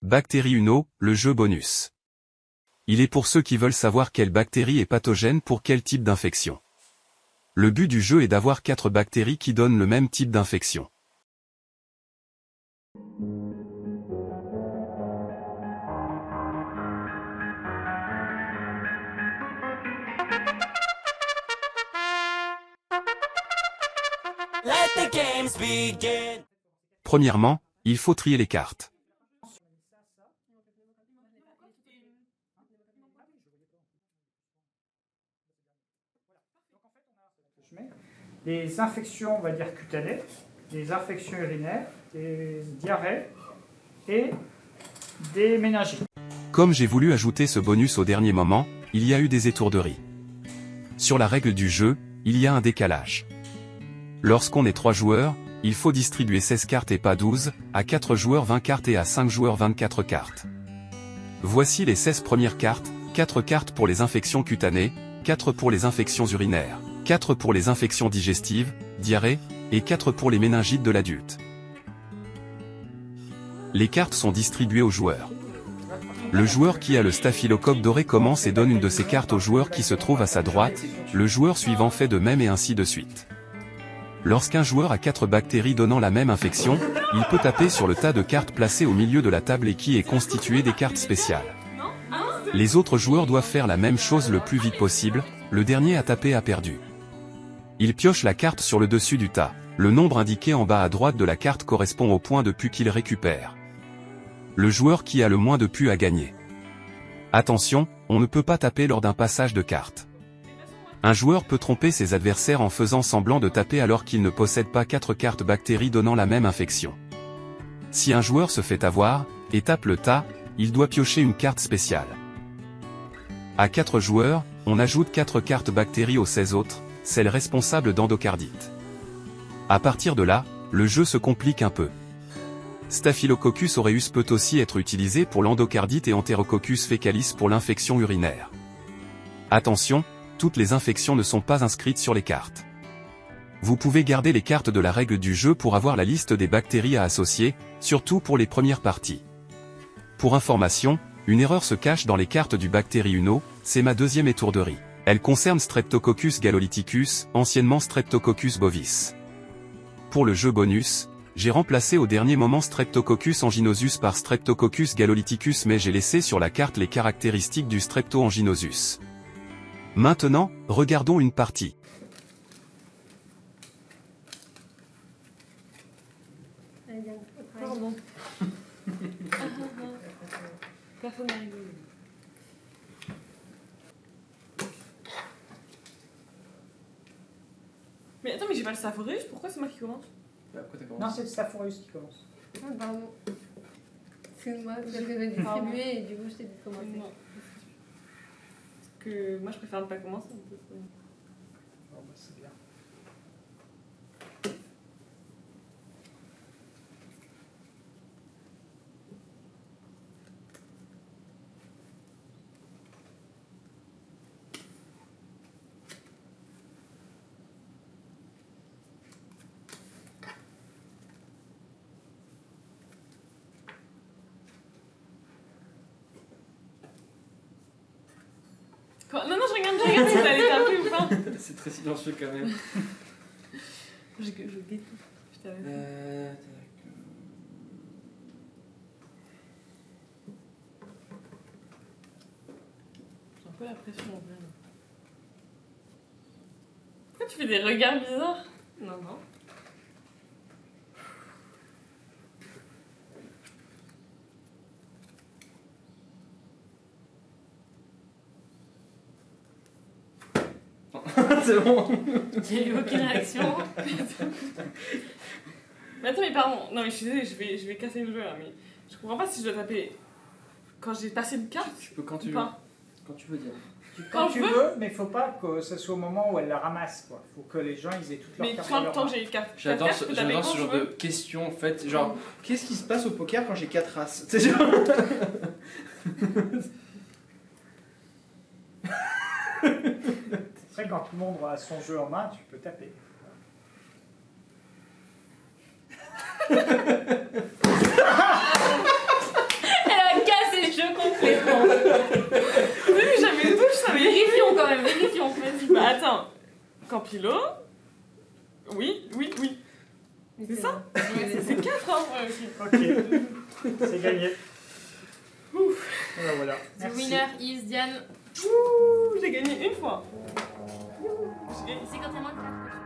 Bactérie Uno, le jeu bonus. Il est pour ceux qui veulent savoir quelle bactérie est pathogène pour quel type d'infection. Le but du jeu est d'avoir 4 bactéries qui donnent le même type d'infection. Let the games begin. Premièrement, il faut trier les cartes. Les infections, on va dire cutanées, des infections urinaires, des diarrhées et des méningites. Comme j'ai voulu ajouter ce bonus au dernier moment, il y a eu des étourderies. Sur la règle du jeu, il y a un décalage. Lorsqu'on est 3 joueurs, il faut distribuer 16 cartes et pas 12, à 4 joueurs 20 cartes et à 5 joueurs 24 cartes. Voici les 16 premières cartes, 4 cartes pour les infections cutanées, 4 pour les infections urinaires, 4 pour les infections digestives, diarrhée, et 4 pour les méningites de l'adulte. Les cartes sont distribuées aux joueurs. Le joueur qui a le staphylocoque doré commence et donne une de ses cartes au joueur qui se trouve à sa droite, le joueur suivant fait de même et ainsi de suite. Lorsqu'un joueur a 4 bactéries donnant la même infection, il peut taper sur le tas de cartes placées au milieu de la table et qui est constitué des cartes spéciales. Les autres joueurs doivent faire la même chose le plus vite possible, le dernier à taper a perdu. Il pioche la carte sur le dessus du tas. Le nombre indiqué en bas à droite de la carte correspond au point de pu qu'il récupère. Le joueur qui a le moins de pu a gagné. Attention, on ne peut pas taper lors d'un passage de carte. Un joueur peut tromper ses adversaires en faisant semblant de taper alors qu'il ne possède pas 4 cartes bactéries donnant la même infection. Si un joueur se fait avoir, et tape le tas, il doit piocher une carte spéciale. À 4 joueurs, on ajoute 4 cartes bactéries aux 16 autres, celles responsables d'endocardite. À partir de là, le jeu se complique un peu. Staphylococcus aureus peut aussi être utilisé pour l'endocardite et Enterococcus faecalis pour l'infection urinaire. Attention, toutes les infections ne sont pas inscrites sur les cartes. Vous pouvez garder les cartes de la règle du jeu pour avoir la liste des bactéries à associer, surtout pour les premières parties. Pour information, une erreur se cache dans les cartes du Bactérie Uno, c'est ma deuxième étourderie. Elle concerne Streptococcus galolyticus, anciennement Streptococcus bovis. Pour le jeu bonus, j'ai remplacé au dernier moment Streptococcus anginosus par Streptococcus galolyticus mais j'ai laissé sur la carte les caractéristiques du Strepto-anginosus. Maintenant, regardons une partie. Pardon. Personne n'a rigolé. Mais attends, mais j'ai pas le Staphylococcus, pourquoi c'est moi qui commence? Après, t'as Non, c'est le Staphylococcus qui commence. Ah, pardon. Excuse-moi, je devais distribuer et du coup je t'ai dit de commencer. Non. Parce que moi je préfère ne pas commencer. Bon, bah, c'est bien. Quoi? Non, non, je regarde si t'allais taper ou pas. C'est très silencieux quand même. Je déteste. Je t'avais fait. J'ai un peu la pression en vrai. Pourquoi tu fais des regards bizarres? Non, non. C'est bon. Il n'y a eu aucune réaction. Mais attends, mais pardon. Non, mais je suis désolée, je vais casser le jeu là. Mais je comprends pas si je dois taper quand j'ai passé une carte. Tu peux quand tu ou veux. pas. Quand tu veux dire. Quand Quand tu je veux. veux, mais faut pas que ce soit au moment où elle la ramasse, quoi. Faut que les gens ils aient toutes leurs Mais cartes quand dans leur tant main. que j'ai une carte. J'adore carte, ce, je peux taper j'adore quand ce je genre veux. de questions en fait. Genre, qu'est-ce qui se passe au poker quand j'ai 4 as? C'est genre. Après, quand tout le monde a son jeu en main, tu peux taper. Elle complètement. Oui, jamais une touche, ça va. Vérifions quand même, vérifions. Vas-y. Bah attends. Campilo. Oui. C'est ça? C'est 4, hein? Ouais, ok. Ok, c'est gagné. Voilà, voilà. The Merci. winner is Diane. Ouh, j'ai gagné une fois. C'est quand t'as moins de cartes.